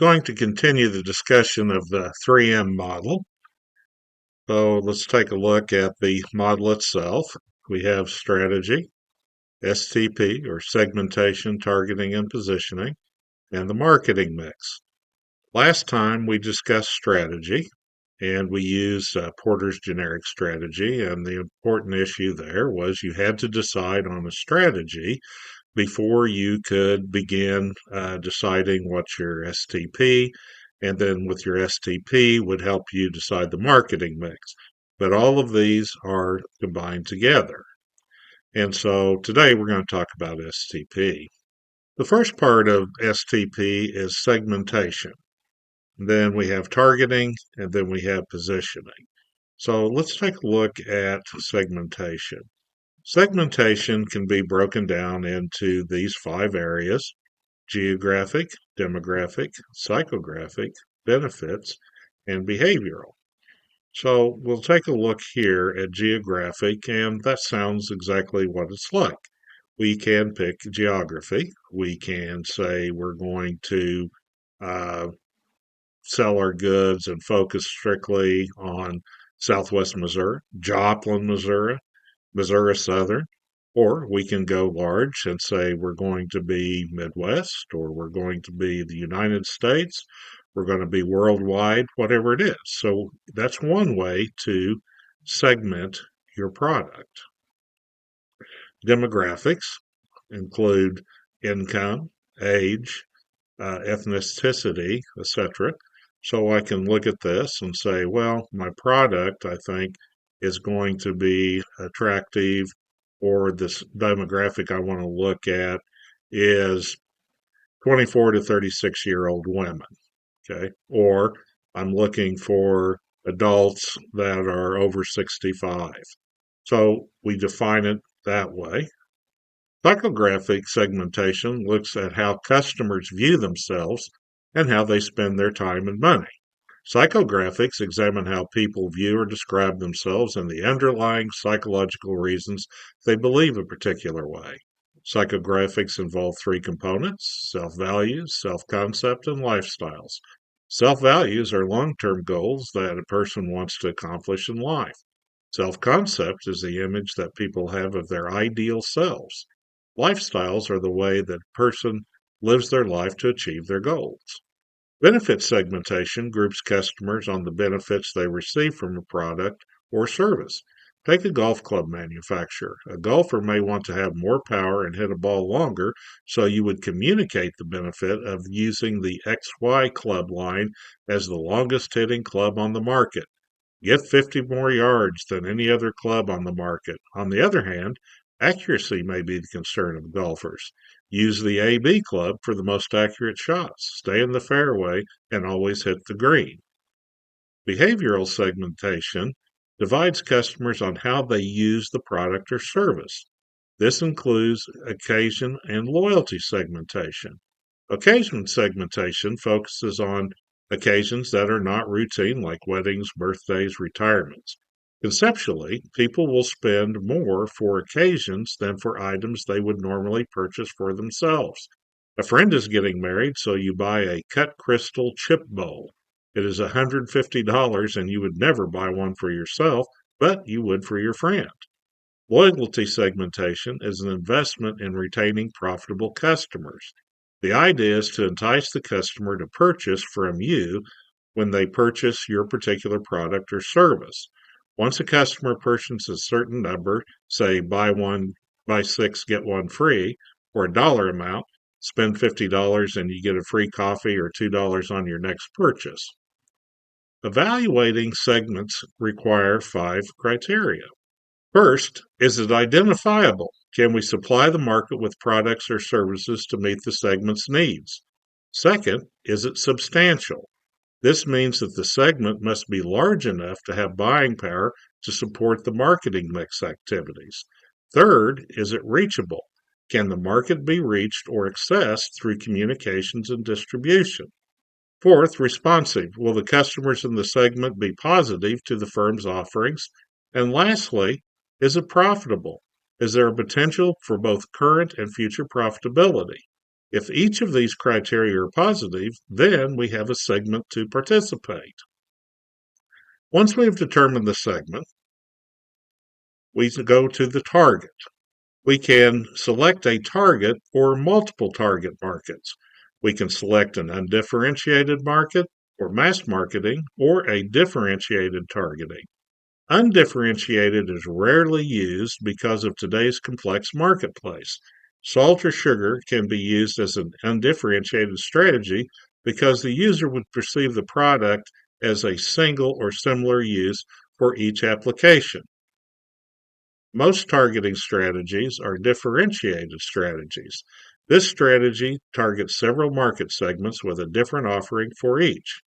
Going to continue the discussion of the 3M model. So let's take a look at the model itself. We have strategy, STP or segmentation, targeting, and positioning, and the marketing mix. Last time we discussed strategy and we used Porter's generic strategy, and the important issue there was you had to decide on a strategy before you could begin deciding what's your STP, and then with your STP would help you decide the marketing mix. But all of these are combined together. And so today we're going to talk about STP. The first part of STP is segmentation. Then we have targeting, and then we have positioning. So let's take a look at segmentation. Segmentation can be broken down into these 5 areas: geographic, demographic, psychographic, benefits, and behavioral. So we'll take a look here at geographic, and that sounds exactly what it's like. We can pick geography. We can say we're going to uh, sell our goods and focus strictly on Southwest Missouri, Joplin, Missouri, Missouri Southern, or we can go large and say we're going to be Midwest, or we're going to be the United States, we're going to be worldwide, whatever it is. So that's one way to segment your product. Demographics include income, age, ethnicity, etc. So I can look at this and say, well, my product, I think, is going to be attractive, or this demographic I want to look at is 24 to 36-year-old women. Okay. Or I'm looking for adults that are over 65. So we define it that way. Psychographic segmentation looks at how customers view themselves and how they spend their time and money. Psychographics examine how people view or describe themselves and the underlying psychological reasons they believe a particular way. Psychographics involve 3 components: self-values, self-concept, and lifestyles. Self-values are long-term goals that a person wants to accomplish in life. Self-concept is the image that people have of their ideal selves. Lifestyles are the way that a person lives their life to achieve their goals. Benefit segmentation groups customers on the benefits they receive from a product or service. Take a golf club manufacturer. A golfer may want to have more power and hit a ball longer, so you would communicate the benefit of using the XY club line as the longest hitting club on the market. Get 50 more yards than any other club on the market. On the other hand, accuracy may be the concern of golfers. Use the AB club for the most accurate shots. Stay in the fairway and always hit the green. Behavioral segmentation divides customers on how they use the product or service. This includes occasion and loyalty segmentation. Occasion segmentation focuses on occasions that are not routine, like weddings, birthdays, retirements. Conceptually, people will spend more for occasions than for items they would normally purchase for themselves. A friend is getting married, so you buy a cut crystal chip bowl. It is $150, and you would never buy one for yourself, but you would for your friend. Loyalty segmentation is an investment in retaining profitable customers. The idea is to entice the customer to purchase from you when they purchase your particular product or service. Once a customer purchases a certain number, say buy 6, get 1 free, or a dollar amount, spend $50 and you get a free coffee or $2 on your next purchase. Evaluating segments require 5 criteria. First, is it identifiable? Can we supply the market with products or services to meet the segment's needs? Second, is it substantial? This means that the segment must be large enough to have buying power to support the marketing mix activities. Third, is it reachable? Can the market be reached or accessed through communications and distribution? Fourth, responsive. Will the customers in the segment be positive to the firm's offerings? And lastly, is it profitable? Is there a potential for both current and future profitability? If each of these criteria are positive, then we have a segment to participate. Once we've determined the segment, we go to the target. We can select a target or multiple target markets. We can select an undifferentiated market or mass marketing or a differentiated targeting. Undifferentiated is rarely used because of today's complex marketplace. Salt or sugar can be used as an undifferentiated strategy because the user would perceive the product as a single or similar use for each application. Most targeting strategies are differentiated strategies. This strategy targets several market segments with a different offering for each.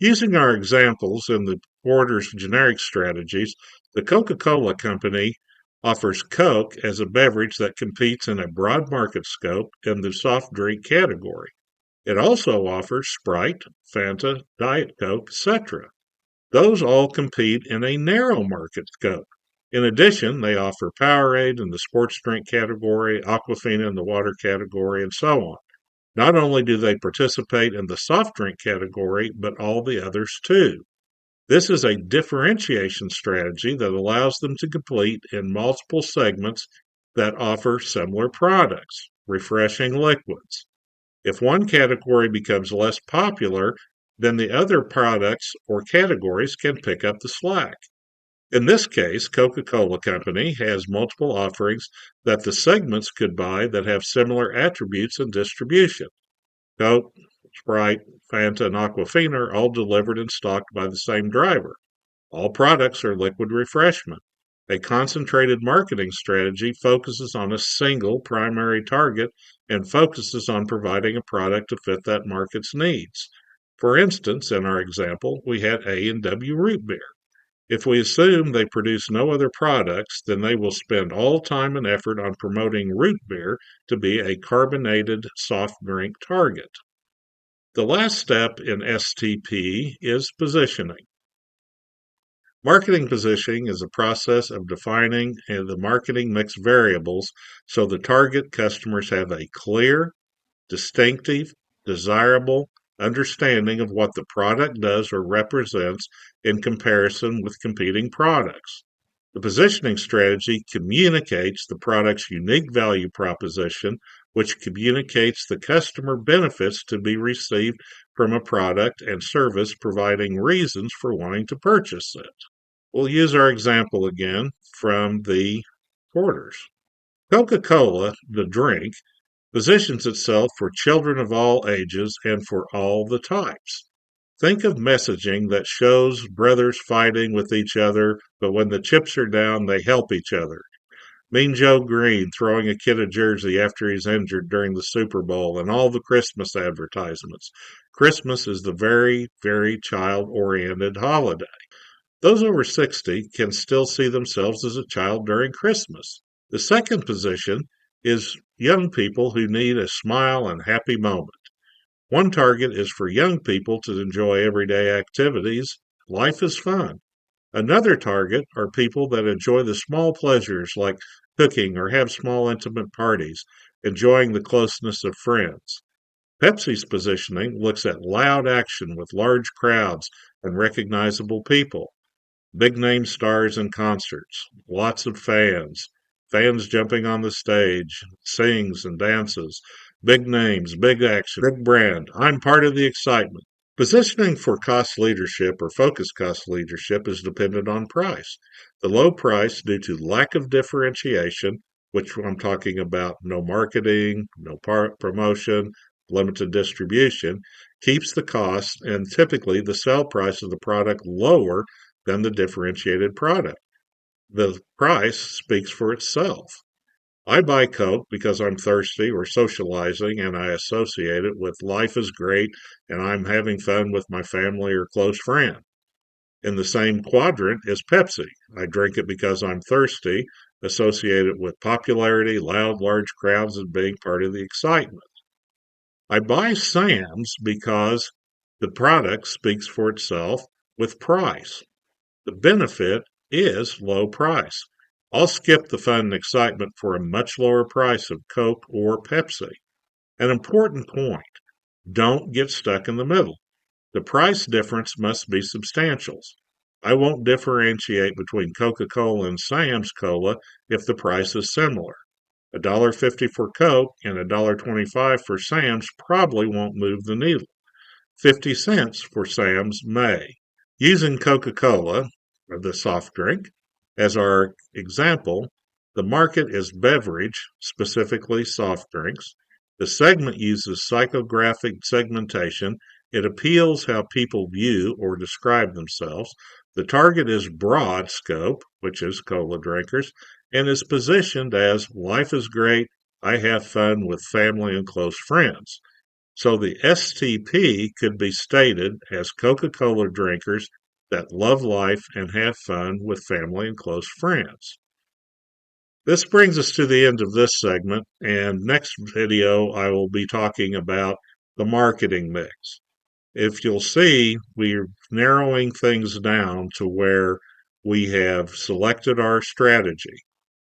Using our examples in the Porter's generic strategies, the Coca-Cola Company offers Coke as a beverage that competes in a broad market scope in the soft drink category. It also offers Sprite, Fanta, Diet Coke, etc. Those all compete in a narrow market scope. In addition, they offer Powerade in the sports drink category, Aquafina in the water category, and so on. Not only do they participate in the soft drink category, but all the others too. This is a differentiation strategy that allows them to compete in multiple segments that offer similar products, refreshing liquids. If one category becomes less popular, then the other products or categories can pick up the slack. In this case, Coca-Cola Company has multiple offerings that the segments could buy that have similar attributes and distribution. Coke, Sprite, Fanta, and Aquafina are all delivered and stocked by the same driver. All products are liquid refreshment. A concentrated marketing strategy focuses on a single primary target and focuses on providing a product to fit that market's needs. For instance, in our example, we had A&W root beer. If we assume they produce no other products, then they will spend all time and effort on promoting root beer to be a carbonated soft drink target. The last step in STP is positioning. Marketing positioning is a process of defining the marketing mix variables so the target customers have a clear, distinctive, desirable understanding of what the product does or represents in comparison with competing products. The positioning strategy communicates the product's unique value proposition, which communicates the customer benefits to be received from a product and service, providing reasons for wanting to purchase it. We'll use our example again from the Porters. Coca-Cola, the drink, positions itself for children of all ages and for all the types. Think of messaging that shows brothers fighting with each other, but when the chips are down, they help each other. Mean Joe Green throwing a kid a jersey after he's injured during the Super Bowl, and all the Christmas advertisements. Christmas is the very, very child-oriented holiday. Those over 60 can still see themselves as a child during Christmas. The second position is young people who need a smile and happy moment. One target is for young people to enjoy everyday activities. Life is fun. Another target are people that enjoy the small pleasures like cooking or have small intimate parties, enjoying the closeness of friends. Pepsi's positioning looks at loud action with large crowds and recognizable people. Big name stars in concerts, lots of fans jumping on the stage, sings and dances, big names, big action, big brand. I'm part of the excitement. Positioning for cost leadership or focused cost leadership is dependent on price. The low price, due to lack of differentiation, which I'm talking about no marketing, no promotion, limited distribution, keeps the cost and typically the sell price of the product lower than the differentiated product. The price speaks for itself. I buy Coke because I'm thirsty or socializing and I associate it with life is great and I'm having fun with my family or close friend. In the same quadrant is Pepsi. I drink it because I'm thirsty, associate it with popularity, loud, large crowds, and being part of the excitement. I buy Sam's because the product speaks for itself with price. The benefit is low price. I'll skip the fun and excitement for a much lower price of Coke or Pepsi. An important point: don't get stuck in the middle. The price difference must be substantial. I won't differentiate between Coca-Cola and Sam's Cola if the price is similar. $1.50 for Coke and $1.25 for Sam's probably won't move the needle. 50 cents for Sam's may. Using Coca-Cola, the soft drink, as our example, the market is beverage, specifically soft drinks. The segment uses psychographic segmentation. It appeals how people view or describe themselves. The target is broad scope, which is cola drinkers, and is positioned as life is great, I have fun with family and close friends. So the STP could be stated as Coca-Cola drinkers that love life and have fun with family and close friends. This brings us to the end of this segment, and next video I will be talking about the marketing mix. If you'll see, we're narrowing things down to where we have selected our strategy.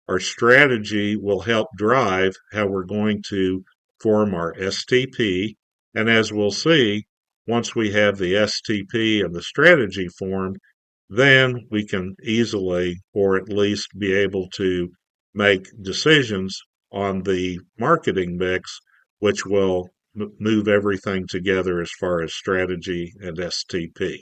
Our strategy will help drive how we're going to form our STP. And as we'll see, once we have the STP and the strategy formed, then we can easily, or at least be able to, make decisions on the marketing mix, which will move everything together as far as strategy and STP.